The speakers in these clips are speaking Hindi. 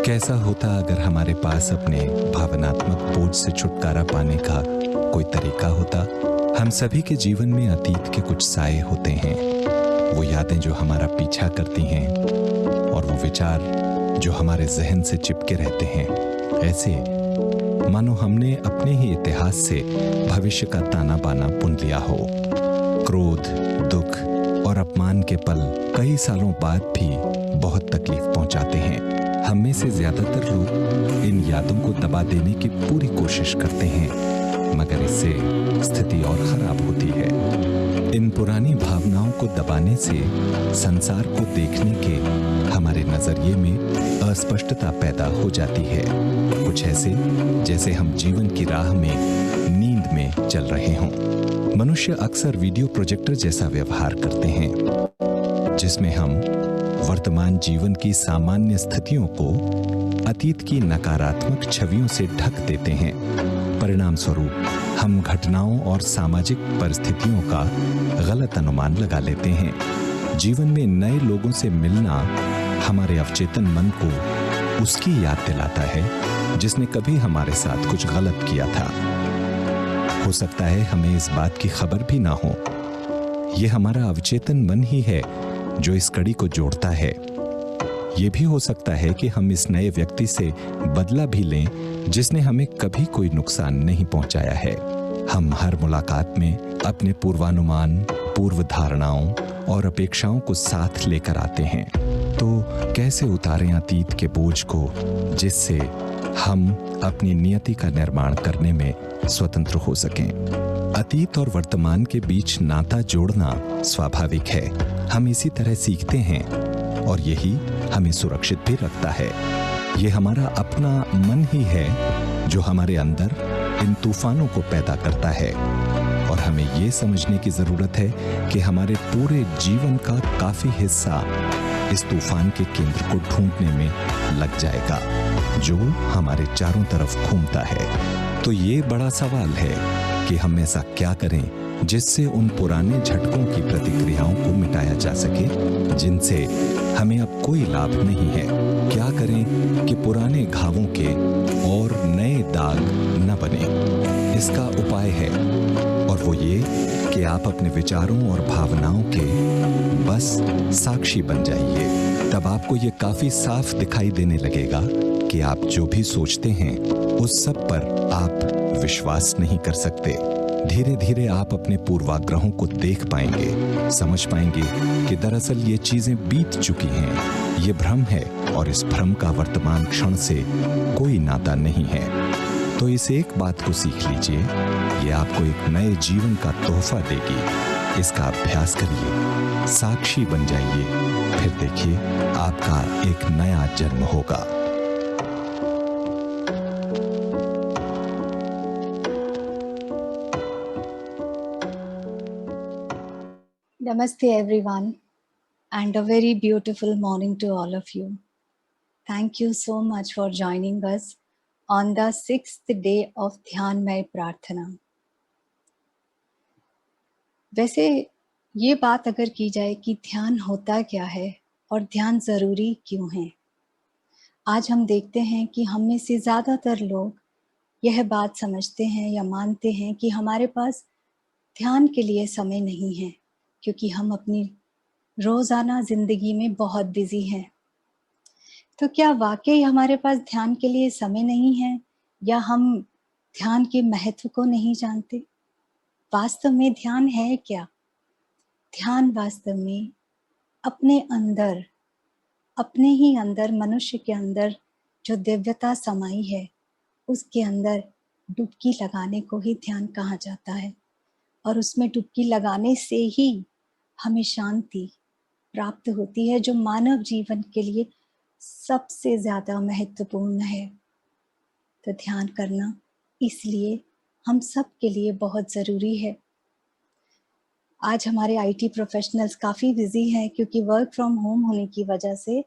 कैसा होता अगर हमारे पास अपने भावनात्मक बोझ से छुटकारा पाने का कोई तरीका होता। हम सभी के जीवन में अतीत के कुछ साए होते हैं, वो यादें जो हमारा पीछा करती हैं और वो विचार जो हमारे जहन से चिपके रहते हैं। ऐसे मानो हमने अपने ही इतिहास से भविष्य का ताना बाना बुन लिया हो। क्रोध, दुख और अपमान के पल कई सालों बाद भी बहुत तकलीफ पहुंचाते हैं। हम में से ज्यादातर लोग इन यादों को दबा देने की पूरी कोशिश करते हैं, मगर इससे स्थिति और खराब होती है। इन पुरानी भावनाओं को दबाने से संसार को देखने के हमारे नजरिए में अस्पष्टता पैदा हो जाती है। कुछ ऐसे जैसे हम जीवन की राह में नींद में चल रहे हों। मनुष्य अक्सर वीडियो प्रोजेक्टर जैसा व्यवहार करते हैं, जिसमें हम वर्तमान जीवन की सामान्य स्थितियों को अतीत की नकारात्मक छवियों से ढक देते हैं। परिणाम स्वरूप हम घटनाओं और सामाजिक परिस्थितियों का गलत अनुमान लगा लेते हैं। जीवन में नए लोगों से मिलना हमारे अवचेतन मन को उसकी याद दिलाता है जिसने कभी हमारे साथ कुछ गलत किया था। हो सकता है हमें इस बात की खबर भी ना हो। यह हमारा अवचेतन मन ही है जो इस कड़ी को जोड़ता है। यह भी हो सकता है कि हम इस नए व्यक्ति से बदला भी लें जिसने हमें कभी कोई नुकसान नहीं पहुंचाया है। हम हर मुलाकात में अपने पूर्वानुमान, पूर्व धारणाओं और अपेक्षाओं को साथ लेकर आते हैं। तो कैसे उतारें अतीत के बोझ को, जिससे हम अपनी नियति का निर्माण करने में स्वतंत्र हो सकें। अतीत और वर्तमान के बीच नाता जोड़ना स्वाभाविक है। हम इसी तरह सीखते हैं और यही हमें सुरक्षित भी रखता है। ये हमारा अपना मन ही है जो हमारे अंदर इन तूफानों को पैदा करता है, और हमें ये समझने की जरूरत है कि हमारे पूरे जीवन का काफी हिस्सा इस तूफान के केंद्र को ढूंढने में लग जाएगा, जो हमारे चारों तरफ घूमता है। तो ये बड़ा सवाल है कि हम ऐसा क्या करें जिससे उन पुराने झटकों की प्रतिक्रियाओं को मिटाया जा सके जिनसे हमें अब कोई लाभ नहीं है। क्या करें कि पुराने घावों के और नए दाग न बने। इसका उपाय है, और वो ये कि आप अपने विचारों और भावनाओं के बस साक्षी बन जाइए। तब आपको ये काफी साफ दिखाई देने लगेगा कि आप जो भी सोचते हैं उस सब पर आप विश्वास नहीं कर सकते। धीरे धीरे आप अपने पूर्वाग्रहों को देख पाएंगे, समझ पाएंगे कि दरअसल ये चीजें बीत चुकी हैं। ये भ्रम है और इस भ्रम का वर्तमान क्षण से कोई नाता नहीं है। तो इस एक बात को सीख लीजिए, ये आपको एक नए जीवन का तोहफा देगी। इसका अभ्यास करिए, साक्षी बन जाइए, फिर देखिए आपका एक नया जन्म होगा। Namaste everyone, and a very beautiful morning to all of you. Thank you so much for joining us on the 6th day of ध्यानमय प्रार्थना। वैसे ये बात अगर की जाए कि ध्यान होता क्या है और ध्यान ज़रूरी क्यों है, आज हम देखते हैं कि हम में से ज़्यादातर लोग यह बात समझते हैं या मानते हैं कि हमारे पास ध्यान के लिए समय नहीं है, क्योंकि हम अपनी रोज़ाना ज़िंदगी में बहुत बिजी हैं। तो क्या वाकई हमारे पास ध्यान के लिए समय नहीं है, या हम ध्यान के महत्व को नहीं जानते? वास्तव में ध्यान है क्या? ध्यान वास्तव में अपने अंदर, अपने ही अंदर, मनुष्य के अंदर जो दिव्यता समाई है, उसके अंदर डुबकी लगाने को ही ध्यान कहा जाता है। और उसमें डुबकी लगाने से ही हमें शांति प्राप्त होती है, जो मानव जीवन के लिए सबसे ज्यादा महत्वपूर्ण है। तो ध्यान करना इसलिए हम सब के लिए बहुत ज़रूरी है। आज हमारे आईटी प्रोफेशनल्स काफ़ी बिजी हैं, क्योंकि वर्क फ्रॉम होम होने की वजह से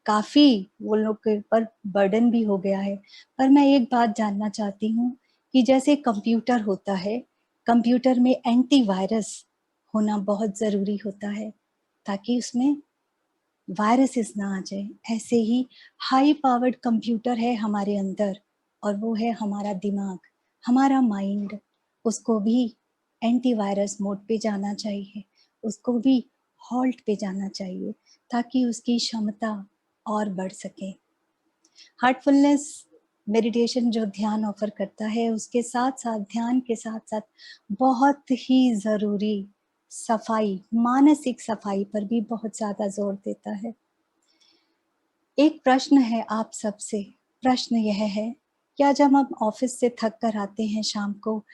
काफ़ी वो लोग के ऊपर बर्डन भी हो गया है। पर मैं एक बात जानना चाहती हूँ कि जैसे कंप्यूटर होता है, कंप्यूटर में एंटीवायरस होना बहुत ज़रूरी होता है, ताकि उसमें वायरसेस ना आ जाए। ऐसे ही हाई पावर्ड कंप्यूटर है हमारे अंदर, और वो है हमारा दिमाग, हमारा माइंड। उसको भी एंटीवायरस मोड पे जाना चाहिए, उसको भी हॉल्ट पे जाना चाहिए, ताकि उसकी क्षमता और बढ़ सके। हार्टफुलनेस मेडिटेशन जो ध्यान ऑफर करता है, उसके साथ साथ, ध्यान के साथ साथ, बहुत ही ज़रूरी सफाई, मानसिक सफाई पर भी बहुत ज़्यादा जोर देता है। एक प्रश्न है आप सबसे, प्रश्न यह है, क्या जब हम ऑफिस से थक कर आते हैं शाम को,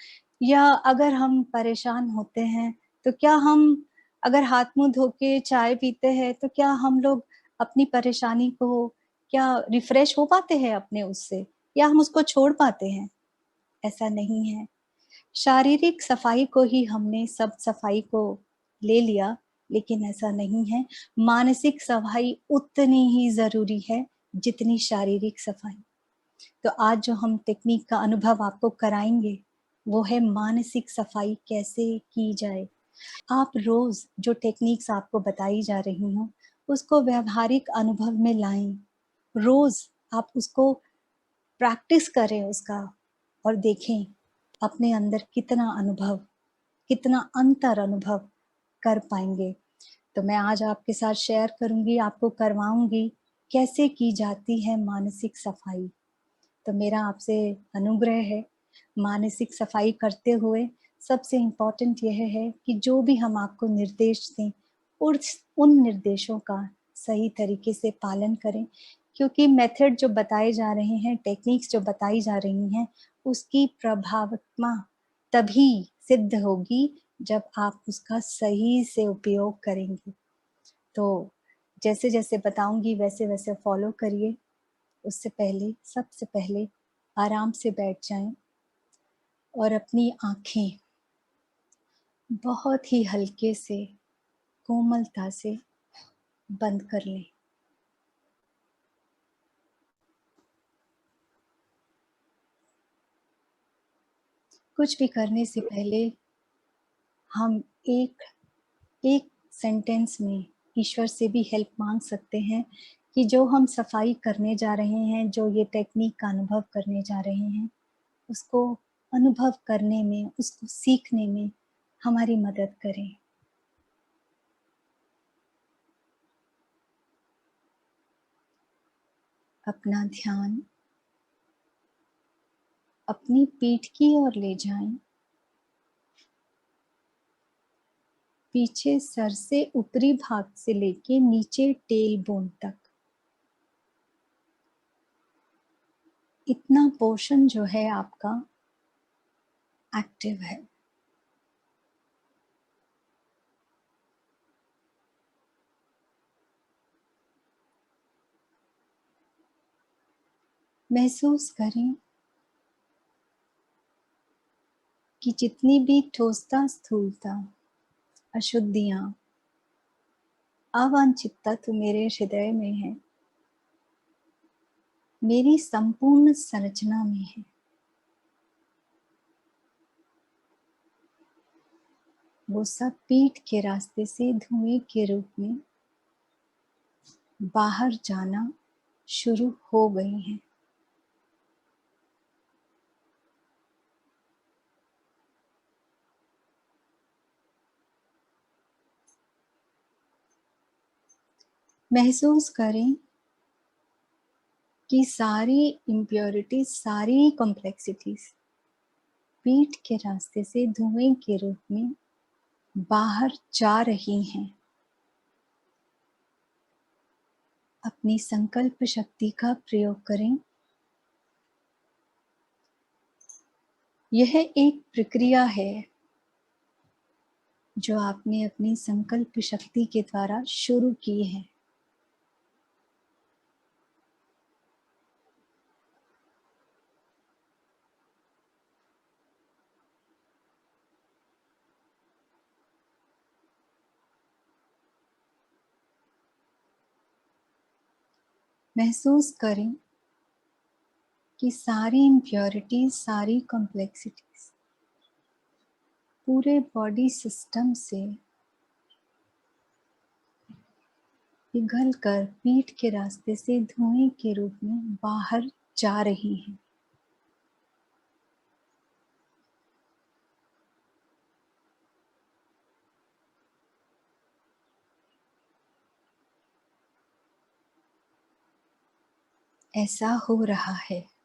या अगर हम परेशान होते हैं, तो क्या हम अगर हाथ मुंह धो के चाय पीते हैं, तो क्या हम लोग अपनी परेशानी को, क्या रिफ्रेश हो पाते हैं अपने उससे, या हम उसको छोड़ पाते हैं? ऐसा नहीं है। शारीरिक सफाई को ही हमने सब सफाई को ले लिया, लेकिन ऐसा नहीं है। मानसिक सफाई उतनी ही ज़रूरी है जितनी शारीरिक सफाई। तो आज जो हम टेक्निक का अनुभव आपको कराएँगे, वो है मानसिक सफाई कैसे की जाए। आप रोज़ जो टेक्निक्स आपको बताई जा रही हों, उसको व्यावहारिक अनुभव में लाएँ। रोज़ आप उसको प्रैक्टिस करें उसका, और देखें अपने अंदर कितना अनुभव, कितना अंतर अनुभव कर पाएंगे। तो मैं आज आपके साथ शेयर करूंगी, आपको करवाऊंगी कैसे की जाती है मानसिक सफाई। तो मेरा आपसे अनुग्रह है, मानसिक सफाई करते हुए सबसे इम्पोर्टेंट यह है कि जो भी हम आपको निर्देश दें, उन निर्देशों का सही तरीके से पालन करें, क्योंकि मेथड जो बताए जा रहे हैं, टेक्निक्स जो बताई जा रही हैं, उसकी प्रभावत्मा तभी सिद्ध होगी जब आप उसका सही से उपयोग करेंगे। तो जैसे-जैसे बताऊँगी वैसे-वैसे फॉलो करिए। उससे पहले, सबसे पहले आराम से बैठ जाएँ और अपनी आँखें बहुत ही हल्के से, कोमलता से बंद कर लें। कुछ भी करने से पहले हम एक एक सेंटेंस में ईश्वर से भी हेल्प माँग सकते हैं कि जो हम सफाई करने जा रहे हैं, जो ये टेक्निक का अनुभव करने जा रहे हैं, उसको अनुभव करने में, उसको सीखने में हमारी मदद करें। अपना ध्यान अपनी पीठ की ओर ले जाएं। पीछे सर से ऊपरी भाग से लेके नीचे टेल बोन तक, इतना पोर्शन जो है आपका एक्टिव है। महसूस करें कि जितनी भी ठोसता, स्थूलता, अशुद्धियां, अवांछित तत्व मेरे हृदय में है, मेरी संपूर्ण संरचना में है, वो सब पीठ के रास्ते से धुएं के रूप में बाहर जाना शुरू हो गई हैं। महसूस करें कि सारी इम्प्योरिटीज, सारी कॉम्प्लेक्सिटीज पीठ के रास्ते से धुएं के रूप में बाहर जा रही हैं। अपनी संकल्प शक्ति का प्रयोग करें। यह एक प्रक्रिया है जो आपने अपनी संकल्प शक्ति के द्वारा शुरू की है। महसूस करें कि सारी इम्प्योरिटीज, सारी कॉम्प्लेक्सिटीज पूरे बॉडी सिस्टम से पिघल कर पीठ के रास्ते से धुएं के रूप में बाहर जा रही हैं। ऐसा हो रहा है।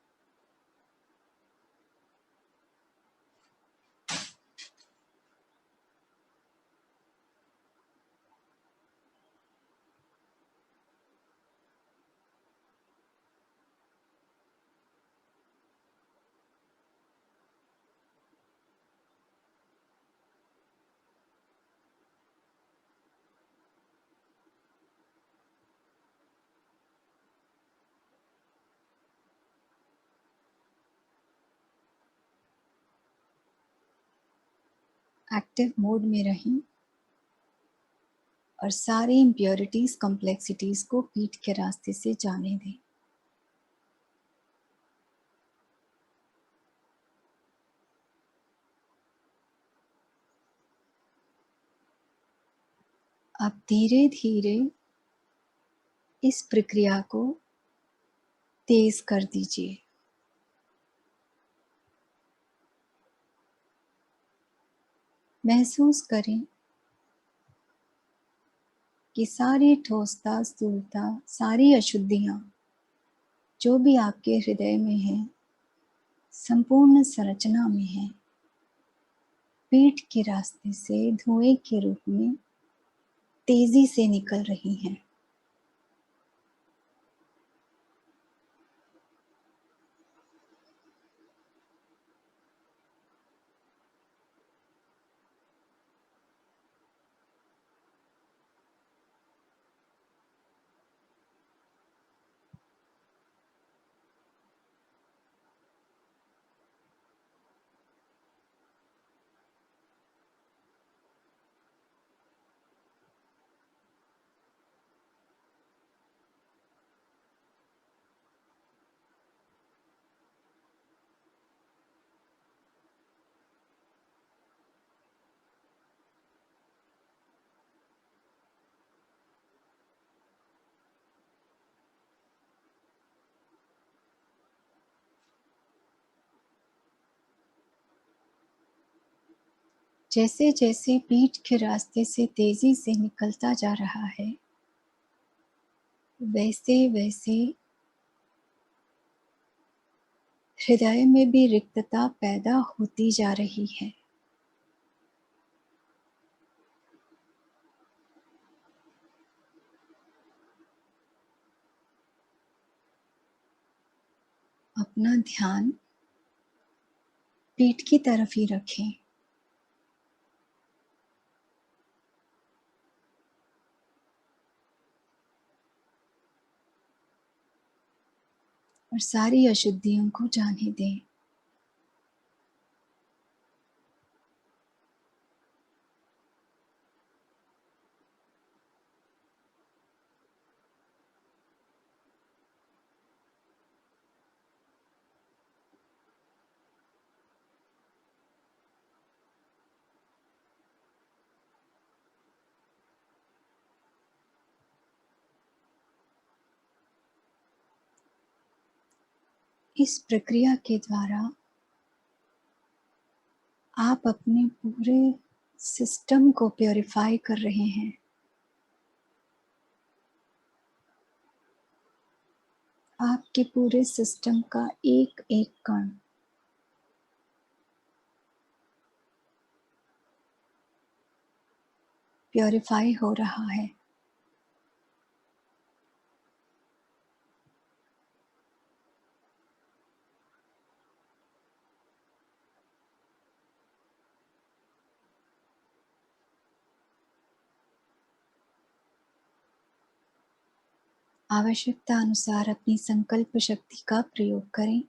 एक्टिव मोड में रहें और सारी इम्प्योरिटीज, कॉम्प्लेक्सिटीज को पीठ के रास्ते से जाने दें। अब धीरे धीरे इस प्रक्रिया को तेज कर दीजिए। महसूस करें कि सारी ठोसता, स्थूलता, सारी अशुद्धियां जो भी आपके हृदय में हैं, संपूर्ण संरचना में हैं, पीठ के रास्ते से धुएं के रूप में तेजी से निकल रही हैं। जैसे जैसे पीठ के रास्ते से तेजी से निकलता जा रहा है, वैसे वैसे हृदय में भी रिक्तता पैदा होती जा रही है। अपना ध्यान पीठ की तरफ ही रखें और सारी अशुद्धियों को जाने दें। इस प्रक्रिया के द्वारा आप अपने पूरे सिस्टम को प्योरीफाई कर रहे हैं। आपके पूरे सिस्टम का एक एक कण प्योरीफाई हो रहा है। आवश्यकता अनुसार अपनी संकल्प शक्ति का प्रयोग करें।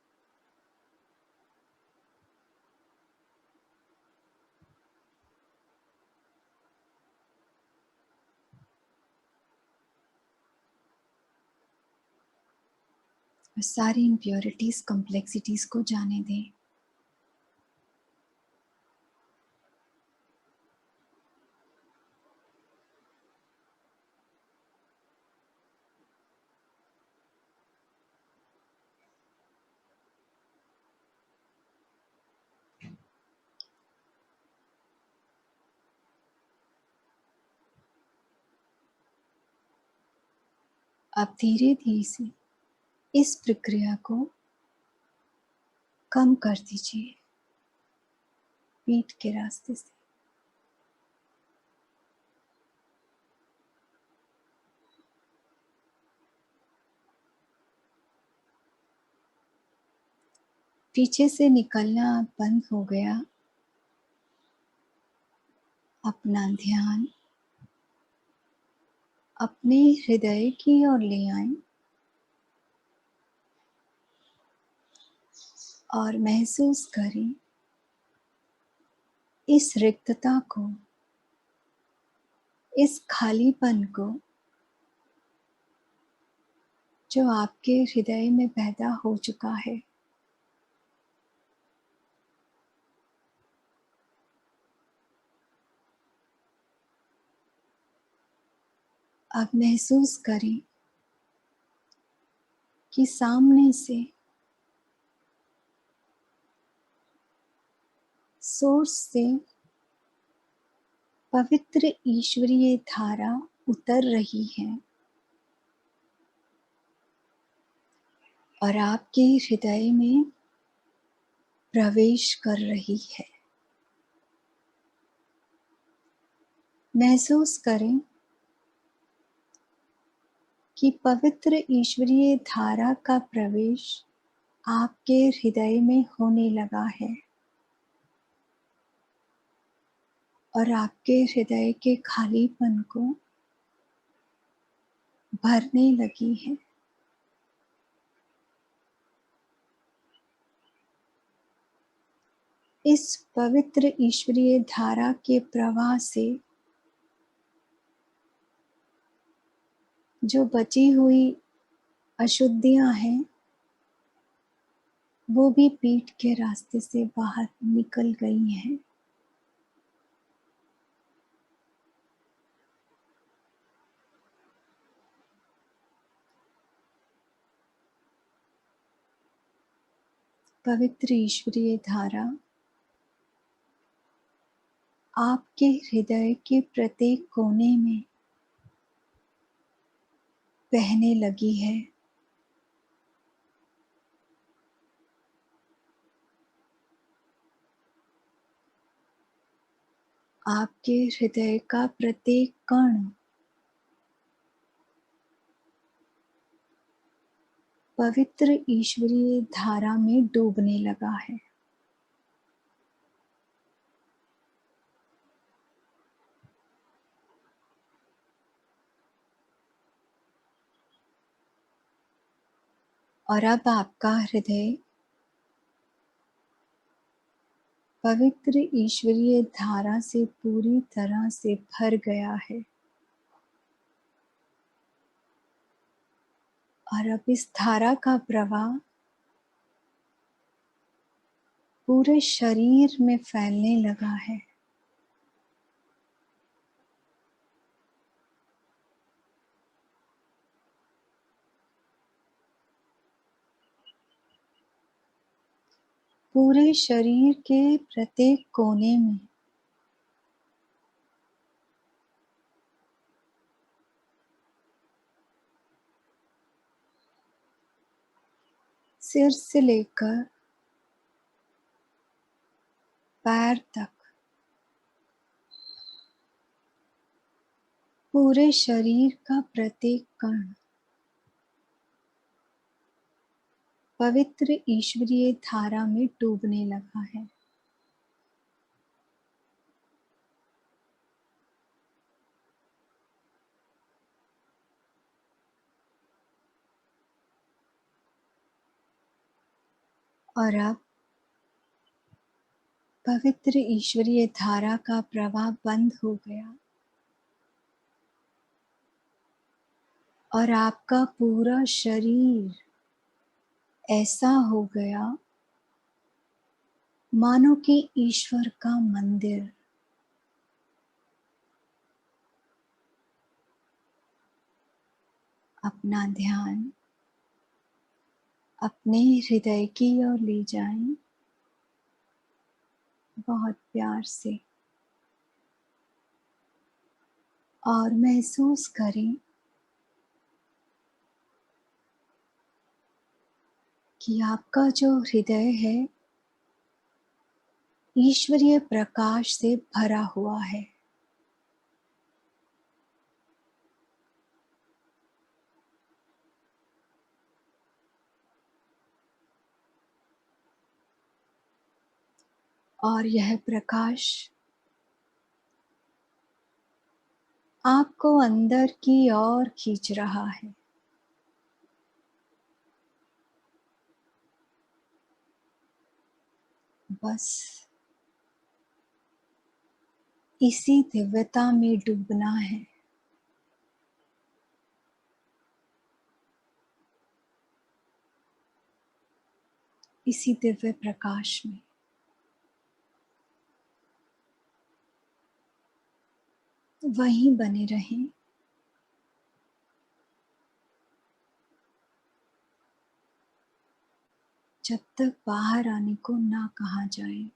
और सारी इम्प्योरिटीज, कॉम्प्लेक्सिटीज को जाने दें। आप धीरे धीरे से इस प्रक्रिया को कम कर दीजिए पीठ के रास्ते से। पीछे से निकलना बंद हो गया। अपना ध्यान अपने हृदय की ओर ले आएं और महसूस करें इस रिक्तता को, इस खालीपन को जो आपके हृदय में पैदा हो चुका है। अब महसूस करें कि सामने से सोर्स से पवित्र ईश्वरीय धारा उतर रही है और आपके हृदय में प्रवेश कर रही है। महसूस करें कि पवित्र ईश्वरीय धारा का प्रवेश आपके हृदय में होने लगा है और आपके हृदय के खालीपन को भरने लगी है। इस पवित्र ईश्वरीय धारा के प्रवाह से जो बची हुई अशुद्धियां हैं वो भी पीठ के रास्ते से बाहर निकल गई हैं। पवित्र ईश्वरीय धारा आपके हृदय के प्रत्येक कोने में बहने लगी है। आपके हृदय का प्रत्येक कण पवित्र ईश्वरीय धारा में डूबने लगा है। और अब आपका हृदय पवित्र ईश्वरीय धारा से पूरी तरह से भर गया है और अब इस धारा का प्रवाह पूरे शरीर में फैलने लगा है। पूरे शरीर के प्रत्येक कोने में सिर से लेकर पैर तक पूरे शरीर का प्रत्येक कण पवित्र ईश्वरीय धारा में डूबने लगा है। और अब पवित्र ईश्वरीय धारा का प्रवाह बंद हो गया और आपका पूरा शरीर ऐसा हो गया मानो कि ईश्वर का मंदिर। अपना ध्यान अपने हृदय की ओर ले जाएं बहुत प्यार से और महसूस करें कि आपका जो हृदय है ईश्वरीय प्रकाश से भरा हुआ है। और यह प्रकाश आपको अंदर की ओर खींच रहा है। बस इसी दिव्यता में डूबना है। इसी दिव्य प्रकाश में। वहीं बने रहें। जब तक बाहर आने को ना कहा जाए।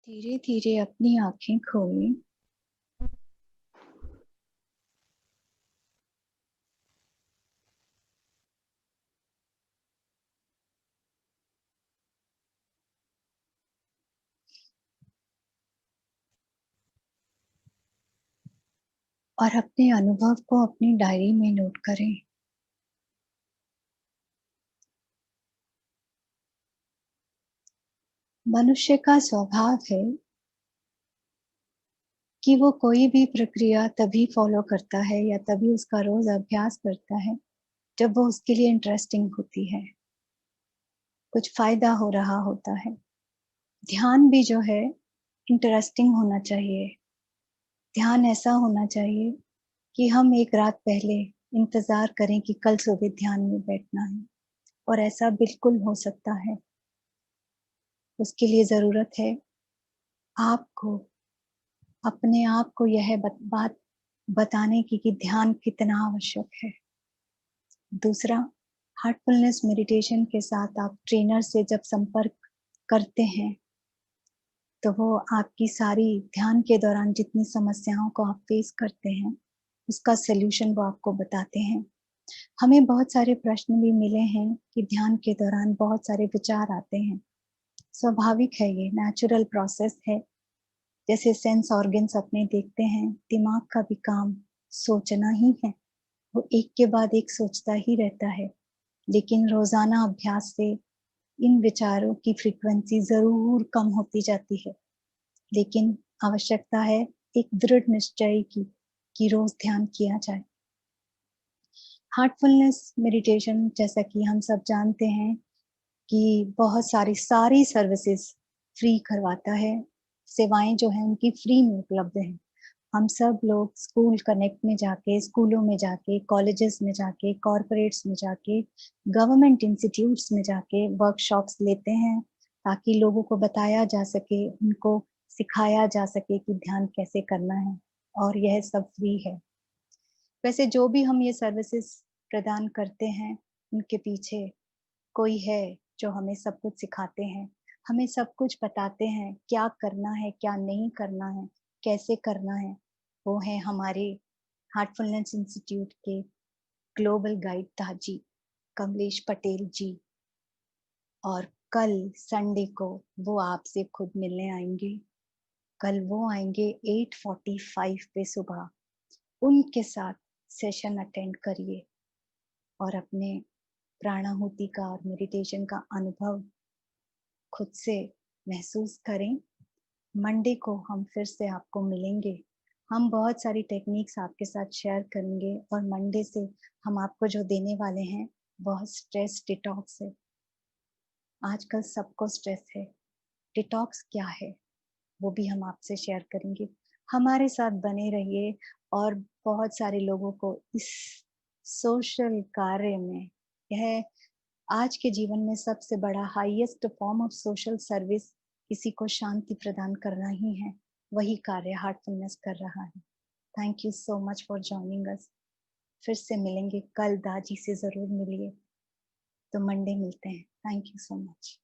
धीरे धीरे अपनी आंखें खोलें। और अपने अनुभव को अपनी डायरी में नोट करें। मनुष्य का स्वभाव है कि वो कोई भी प्रक्रिया तभी फॉलो करता है या तभी उसका रोज अभ्यास करता है जब वो उसके लिए इंटरेस्टिंग होती है, कुछ फायदा हो रहा होता है। ध्यान भी जो है इंटरेस्टिंग होना चाहिए। ध्यान ऐसा होना चाहिए कि हम एक रात पहले इंतजार करें कि कल सुबह ध्यान में बैठना है, और ऐसा बिल्कुल हो सकता है। उसके लिए जरूरत है आपको अपने आप को यह बात बताने की कि ध्यान कितना आवश्यक है। दूसरा, हार्टफुलनेस मेडिटेशन के साथ आप ट्रेनर से जब संपर्क करते हैं तो वो आपकी सारी ध्यान के दौरान जितनी समस्याओं को आप फेस करते हैं उसका सलूशन वो आपको बताते हैं। हमें बहुत सारे प्रश्न भी मिले हैं कि ध्यान के दौरान बहुत सारे विचार आते हैं। स्वाभाविक है, ये नेचुरल प्रोसेस है। जैसे सेंस ऑर्गन्स अपने देखते हैं, दिमाग का भी काम सोचना ही है। वो एक के बाद एक सोचता ही रहता है। लेकिन रोजाना अभ्यास से इन विचारों की फ्रीक्वेंसी जरूर कम होती जाती है। लेकिन आवश्यकता है एक दृढ़ निश्चय की कि रोज ध्यान किया जाए। हार्टफुलनेस मेडिटेशन, जैसा कि हम सब जानते हैं कि बहुत सारी सर्विसेज फ्री करवाता है। सेवाएं जो हैं उनकी फ्री में उपलब्ध हैं। हम सब लोग स्कूल कनेक्ट में जाके, स्कूलों में जाके, कॉलेजेस में जाके, कॉरपोरेट्स में जाके, गवर्नमेंट इंस्टीट्यूट्स में जाके वर्कशॉप्स लेते हैं ताकि लोगों को बताया जा सके, उनको सिखाया जा सके कि ध्यान कैसे करना है, और यह सब फ्री है। वैसे जो भी हम ये सर्विसेज प्रदान करते हैं उनके पीछे कोई है जो हमें सब कुछ सिखाते हैं, हमें सब कुछ बताते हैं क्या करना है, क्या नहीं करना है, कैसे करना है। वो है हमारे हार्टफुलनेस इंस्टीट्यूट के ग्लोबल गाइड ताजी कमलेश पटेल जी। और कल संडे को वो आपसे खुद मिलने आएंगे। कल वो आएंगे 8:45 पे सुबह। उनके साथ सेशन अटेंड करिए और अपने प्राणाहुति का और मेडिटेशन का अनुभव खुद से महसूस करें। मंडे को हम फिर से आपको मिलेंगे। हम बहुत सारी टेक्निक्स आपके साथ शेयर करेंगे, और मंडे से हम आपको जो देने वाले हैं वह स्ट्रेस डिटॉक्स है। आजकल सबको स्ट्रेस है। डिटॉक्स क्या है वो भी हम आपसे शेयर करेंगे। हमारे साथ बने रहिए, और बहुत सारे लोगों को इस सोशल कार्य में, यह आज के जीवन में सबसे बड़ा highest form of social service, किसी को शांति प्रदान करना ही है। वही कार्य हार्टफुलनेस कर रहा है। Thank you so much for joining us. फिर से मिलेंगे कल। दाजी से जरूर मिलिए। तो मंडे मिलते हैं। Thank you so much.